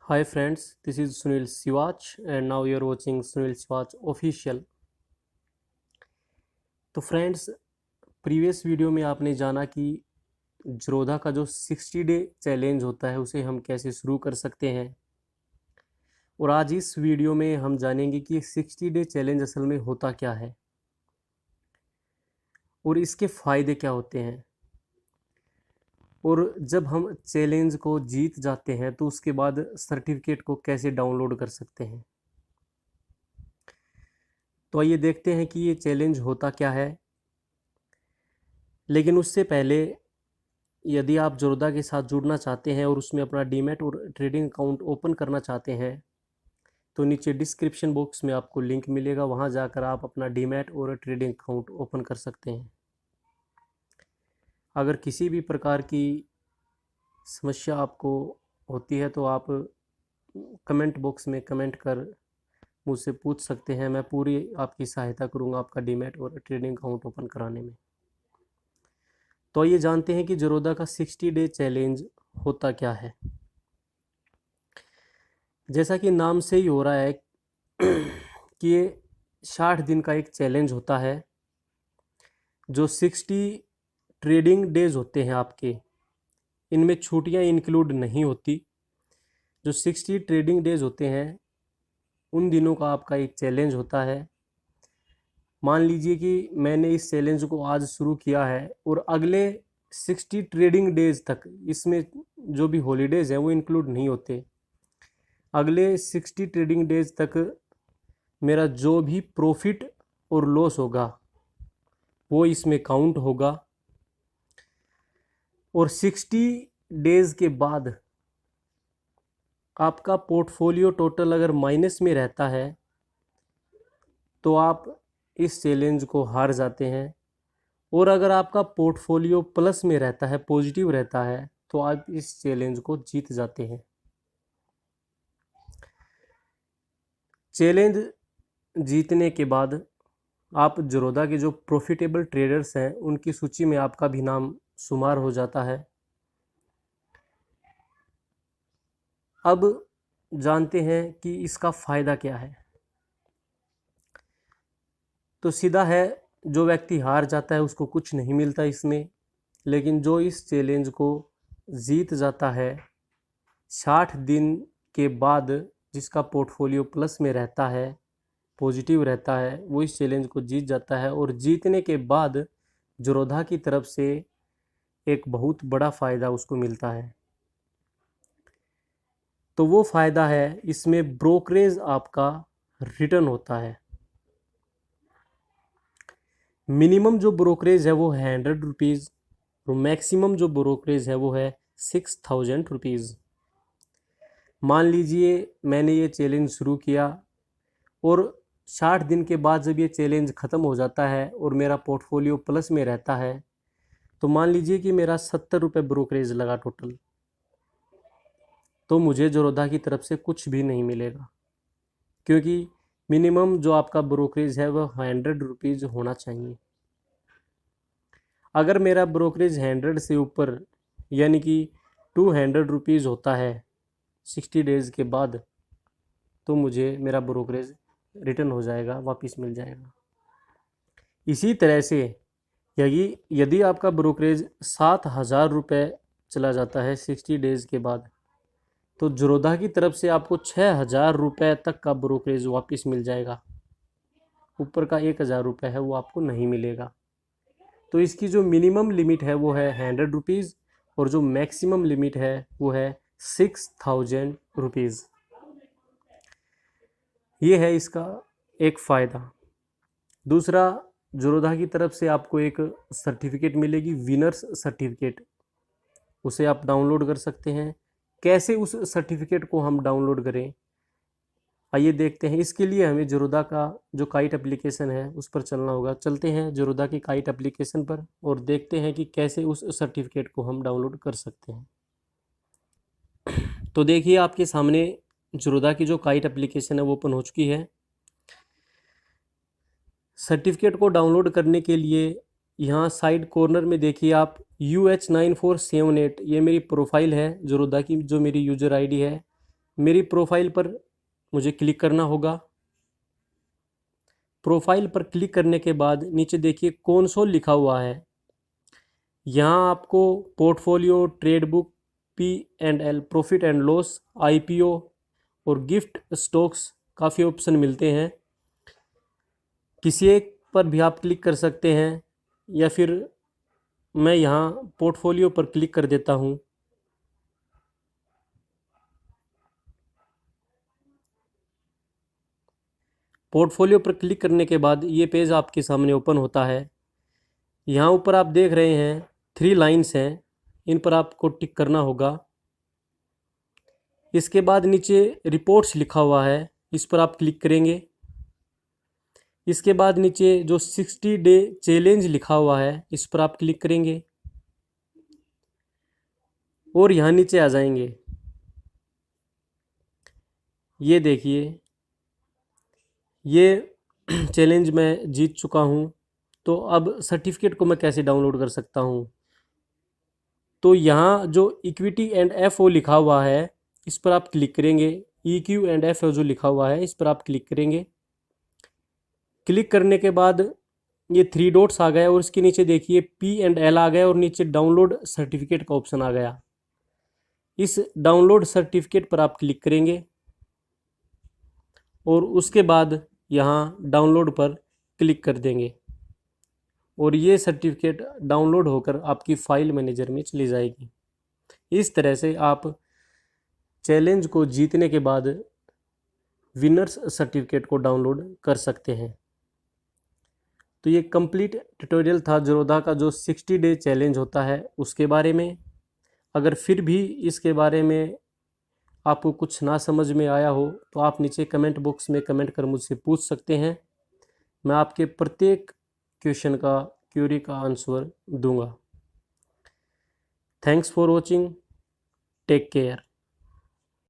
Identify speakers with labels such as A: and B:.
A: Hi friends, this is Sunil Siwach and now you are watching Sunil Siwach official। तो friends, previous video में आपने जाना कि ज़रोधा का जो 60 डे चैलेंज होता है उसे हम कैसे शुरू कर सकते हैं। और आज इस वीडियो में हम जानेंगे कि 60 डे चैलेंज असल में होता क्या है और इसके फ़ायदे क्या होते हैं, और जब हम चैलेंज को जीत जाते हैं तो उसके बाद सर्टिफिकेट को कैसे डाउनलोड कर सकते हैं। तो आइए देखते हैं कि ये चैलेंज होता क्या है। लेकिन उससे पहले, यदि आप ज़रोधा के साथ जुड़ना चाहते हैं और उसमें अपना डीमैट और ट्रेडिंग अकाउंट ओपन करना चाहते हैं तो नीचे डिस्क्रिप्शन बॉक्स में आपको लिंक मिलेगा, वहां जाकर आप अपना डीमैट और ट्रेडिंग अकाउंट ओपन कर सकते हैं। अगर किसी भी प्रकार की समस्या आपको होती है तो आप कमेंट बॉक्स में कमेंट कर मुझसे पूछ सकते हैं। मैं पूरी आपकी सहायता करूंगा आपका डीमैट और ट्रेडिंग अकाउंट ओपन कराने में। तो ये जानते हैं कि ज़रोधा का 60 डे चैलेंज होता क्या है। जैसा कि नाम से ही हो रहा है कि ये 60 दिन का एक चैलेंज होता है। जो 60 ट्रेडिंग डेज होते हैं आपके, इनमें छुट्टियां इंक्लूड नहीं होती। जो 60 ट्रेडिंग डेज होते हैं उन दिनों का आपका एक चैलेंज होता है। मान लीजिए कि मैंने इस चैलेंज को आज शुरू किया है और अगले 60 ट्रेडिंग डेज तक इसमें जो भी हॉलीडेज हैं वो इंक्लूड नहीं होते। अगले 60 ट्रेडिंग डेज तक मेरा जो भी प्रॉफिट और लॉस होगा वो इसमें काउंट होगा। और 60 डेज के बाद आपका पोर्टफोलियो टोटल अगर माइनस में रहता है तो आप इस चैलेंज को हार जाते हैं, और अगर आपका पोर्टफोलियो प्लस में रहता है, पॉजिटिव रहता है, तो आप इस चैलेंज को जीत जाते हैं। चैलेंज जीतने के बाद आप ज़रोधा के जो प्रॉफिटेबल ट्रेडर्स हैं उनकी सूची में आपका भी नाम शुमार हो जाता है। अब जानते हैं कि इसका फ़ायदा क्या है। तो सीधा है, जो व्यक्ति हार जाता है उसको कुछ नहीं मिलता इसमें, लेकिन जो इस चैलेंज को जीत जाता है 60 दिन के बाद, जिसका पोर्टफोलियो प्लस में रहता है, पॉजिटिव रहता है, वो इस चैलेंज को जीत जाता है। और जीतने के बाद ज़रोधा की तरफ से एक बहुत बड़ा फ़ायदा उसको मिलता है। तो वो फ़ायदा है, इसमें ब्रोकरेज आपका रिटर्न होता है। मिनिमम जो ब्रोकरेज है वो है 100 रुपीज़ और मैक्सिमम जो ब्रोकरेज है वो है 6000 रुपीज़। मान लीजिए मैंने ये चैलेंज शुरू किया और 60 दिन के बाद जब ये चैलेंज ख़त्म हो जाता है और मेरा पोर्टफोलियो प्लस में रहता है, तो मान लीजिए कि मेरा 70 रुपये ब्रोकरेज लगा टोटल, तो मुझे ज़रोधा की तरफ से कुछ भी नहीं मिलेगा, क्योंकि मिनिमम जो आपका ब्रोकरेज है वह 100 रुपीज़ होना चाहिए। अगर मेरा ब्रोकरेज 100 से ऊपर यानी कि 200 रुपीज़ होता है 60 डेज़ के बाद, तो मुझे मेरा ब्रोकरेज रिटर्न हो जाएगा, वापस मिल जाएगा। इसी तरह से यदि आपका ब्रोकरेज 7000 रुपये चला जाता है 60 डेज़ के बाद, तो ज़रोधा की तरफ से आपको 6000 रुपये तक का ब्रोकरेज वापस मिल जाएगा। ऊपर का 1000 रुपये है वो आपको नहीं मिलेगा। तो इसकी जो मिनिमम लिमिट है वो है 100 रुपीज़ और जो मैक्सिमम लिमिट है वो है 6000 रुपीज़। ये है इसका एक फ़ायदा। दूसरा, ज़रोधा की तरफ से आपको एक सर्टिफिकेट मिलेगी, विनर्स सर्टिफिकेट। उसे आप डाउनलोड कर सकते हैं। कैसे उस सर्टिफिकेट को हम डाउनलोड करें, आइए देखते हैं। इसके लिए हमें ज़रोधा का जो काइट एप्लीकेशन है उस पर चलना होगा। चलते हैं ज़रोधा की काइट एप्लीकेशन पर और देखते हैं कि कैसे उस सर्टिफिकेट को हम डाउनलोड कर सकते हैं। तो देखिए, आपके सामने ज़रोधा की जो काइट एप्लीकेशन है वो ओपन हो चुकी है। सर्टिफिकेट को डाउनलोड करने के लिए यहाँ साइड कॉर्नर में देखिए आप UH9478, ये मेरी प्रोफाइल है ज़रोधा की, जो मेरी यूज़र आईडी है मेरी प्रोफाइल पर मुझे क्लिक करना होगा। प्रोफाइल पर क्लिक करने के बाद नीचे देखिए कंसोल लिखा हुआ है। यहाँ आपको portfolio, trade book, P&L, profit and loss, IPO और गिफ्ट स्टॉक्स काफ़ी ऑप्शन मिलते हैं। किसी एक पर भी आप क्लिक कर सकते हैं या फिर मैं यहाँ पोर्टफोलियो पर क्लिक कर देता हूँ। पोर्टफोलियो पर क्लिक करने के बाद ये पेज आपके सामने ओपन होता है। यहाँ ऊपर आप देख रहे हैं 3 लाइन्स हैं, इन पर आपको टिक करना होगा। इसके बाद नीचे रिपोर्ट्स लिखा हुआ है, इस पर आप क्लिक करेंगे। इसके बाद नीचे जो 60 डे चैलेंज लिखा हुआ है, इस पर आप क्लिक करेंगे और यहाँ नीचे आ जाएंगे। ये देखिए, ये चैलेंज मैं जीत चुका हूँ। तो अब सर्टिफिकेट को मैं कैसे डाउनलोड कर सकता हूँ? तो यहाँ जो इक्विटी एंड FO लिखा हुआ है, इस पर आप क्लिक करेंगे। EQ एंड FO जो लिखा हुआ है, इस पर आप क्लिक करेंगे। क्लिक करने के बाद ये 3 डॉट्स आ गए और इसके नीचे देखिए P&L आ गया और नीचे डाउनलोड सर्टिफिकेट का ऑप्शन आ गया। इस डाउनलोड सर्टिफिकेट पर आप क्लिक करेंगे और उसके बाद यहाँ डाउनलोड पर क्लिक कर देंगे और ये सर्टिफिकेट डाउनलोड होकर आपकी फाइल मैनेजर में चली जाएगी। इस तरह से आप चैलेंज को जीतने के बाद विनर्स सर्टिफिकेट को डाउनलोड कर सकते हैं। तो ये कंप्लीट ट्यूटोरियल था ज़ीरोधा का जो 60 डे चैलेंज होता है उसके बारे में। अगर फिर भी इसके बारे में आपको कुछ ना समझ में आया हो तो आप नीचे कमेंट बॉक्स में कमेंट कर मुझसे पूछ सकते हैं। मैं आपके प्रत्येक क्वेश्चन का क्यूरी का आंसर दूंगा। Thanks for watching, take care.